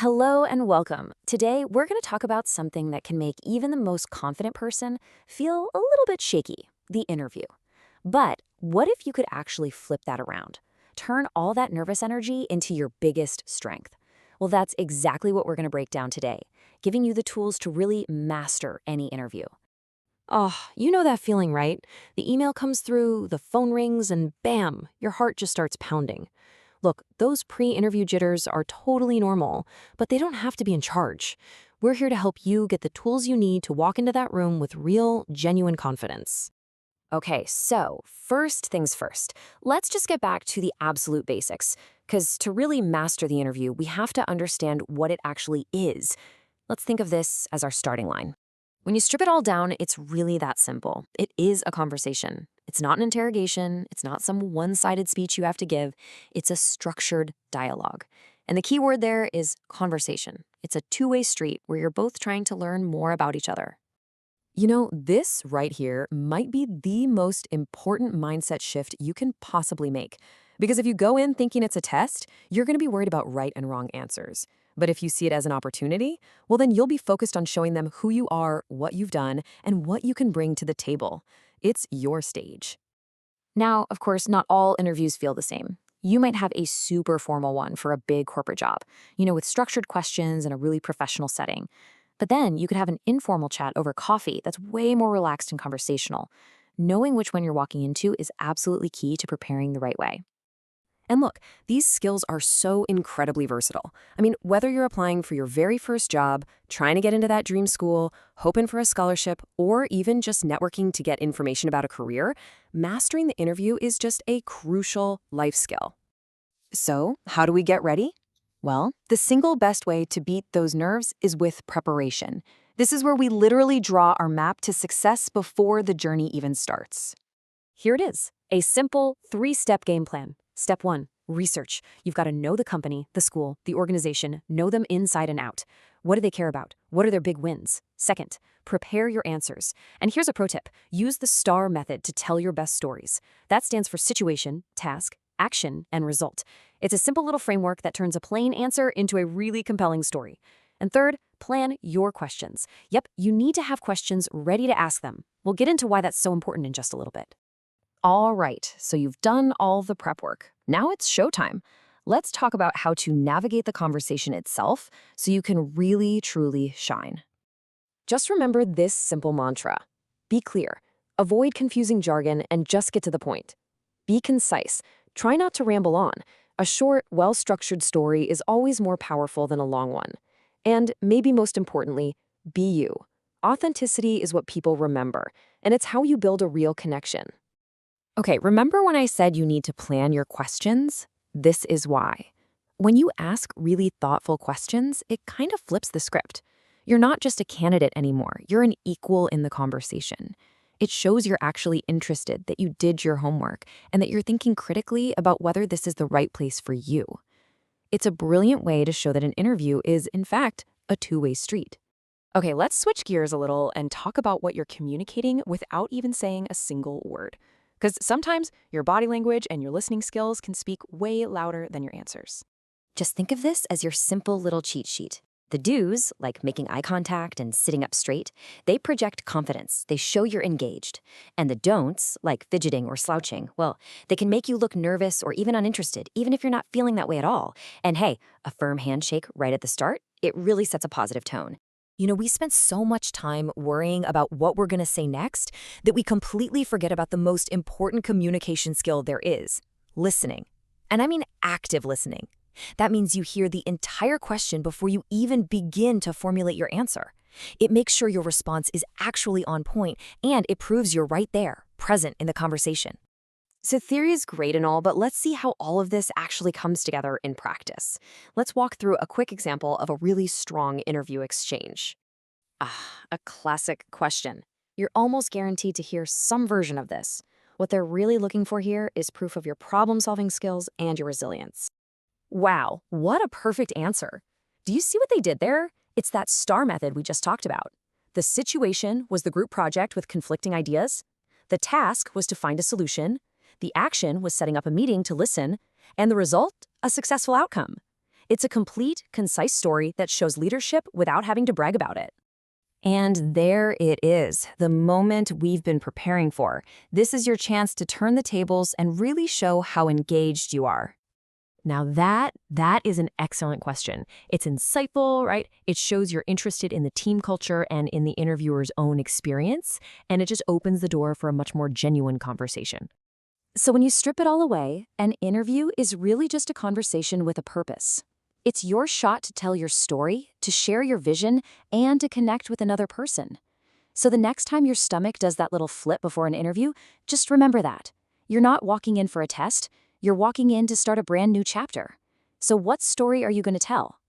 Hello and welcome. Today, we're going to talk about something that can make even the most confident person feel a little bit shaky, the interview. But what if you could actually flip that around? Turn all that nervous energy into your biggest strength. Well, that's exactly what we're going to break down today, giving you the tools to really master any interview. Oh, you know that feeling, right? The email comes through, the phone rings, and bam, your heart just starts pounding. Look, those pre-interview jitters are totally normal, but they don't have to be in charge. We're here to help you get the tools you need to walk into that room with real, genuine confidence. Okay, so first things first, let's just get back to the absolute basics, because to really master the interview, we have to understand what it actually is. Let's think of this as our starting line. When you strip it all down, it's really that simple. It is a conversation. It's not an interrogation. It's not some one-sided speech you have to give. It's a structured dialogue. And the key word there is conversation. It's a two-way street where you're both trying to learn more about each other. You know, this right here might be the most important mindset shift you can possibly make. Because if you go in thinking it's a test, you're going to be worried about right and wrong answers. But if you see it as an opportunity, well, then you'll be focused on showing them who you are, what you've done, and what you can bring to the table. It's your stage. Now, of course, not all interviews feel the same. You might have a super formal one for a big corporate job, with structured questions and a really professional setting. But then you could have an informal chat over coffee that's way more relaxed and conversational. Knowing which one you're walking into is absolutely key to preparing the right way. And look, these skills are so incredibly versatile. I mean, whether you're applying for your very first job, trying to get into that dream school, hoping for a scholarship, or even just networking to get information about a career, mastering the interview is just a crucial life skill. So, how do we get ready? Well, the single best way to beat those nerves is with preparation. This is where we literally draw our map to success before the journey even starts. Here it is, a simple three-step game plan. Step 1, research. You've got to know the company, the school, the organization, know them inside and out. What do they care about? What are their big wins? Second, prepare your answers. And here's a pro tip. Use the STAR method to tell your best stories. That stands for situation, task, action, and result. It's a simple little framework that turns a plain answer into a really compelling story. And third, plan your questions. Yep, you need to have questions ready to ask them. We'll get into why that's so important in just a little bit. All right, so you've done all the prep work. Now it's showtime. Let's talk about how to navigate the conversation itself so you can really, truly shine. Just remember this simple mantra. Be clear, avoid confusing jargon, and just get to the point. Be concise. Try not to ramble on. A short, well-structured story is always more powerful than a long one. And maybe most importantly, be you. Authenticity is what people remember, and it's how you build a real connection. Okay, remember when I said you need to plan your questions? This is why. When you ask really thoughtful questions, it kind of flips the script. You're not just a candidate anymore, you're an equal in the conversation. It shows you're actually interested, that you did your homework, and that you're thinking critically about whether this is the right place for you. It's a brilliant way to show that an interview is, in fact, a two-way street. Okay, let's switch gears a little and talk about what you're communicating without even saying a single word. Because sometimes your body language and your listening skills can speak way louder than your answers. Just think of this as your simple little cheat sheet. The do's, like making eye contact and sitting up straight, they project confidence. They show you're engaged. And the don'ts, like fidgeting or slouching, well, they can make you look nervous or even uninterested, even if you're not feeling that way at all. And hey, a firm handshake right at the start, it really sets a positive tone. We spent so much time worrying about what we're going to say next that we completely forget about the most important communication skill there is, listening. And I mean active listening. That means you hear the entire question before you even begin to formulate your answer. It makes sure your response is actually on point, and it proves you're right there, present in the conversation. So theory is great and all, but let's see how all of this actually comes together in practice. Let's walk through a quick example of a really strong interview exchange. A classic question. You're almost guaranteed to hear some version of this. What they're really looking for here is proof of your problem-solving skills and your resilience. Wow, what a perfect answer. Do you see what they did there? It's that STAR method we just talked about. The situation was the group project with conflicting ideas. The task was to find a solution. The action was setting up a meeting to listen. And the result, a successful outcome. It's a complete, concise story that shows leadership without having to brag about it. And there it is, the moment we've been preparing for. This is your chance to turn the tables and really show how engaged you are. Now that is an excellent question. It's insightful, right? It shows you're interested in the team culture and in the interviewer's own experience, and it just opens the door for a much more genuine conversation. So when you strip it all away, an interview is really just a conversation with a purpose. It's your shot to tell your story, to share your vision, and to connect with another person. So the next time your stomach does that little flip before an interview, just remember that. You're not walking in for a test, you're walking in to start a brand new chapter. So what story are you going to tell?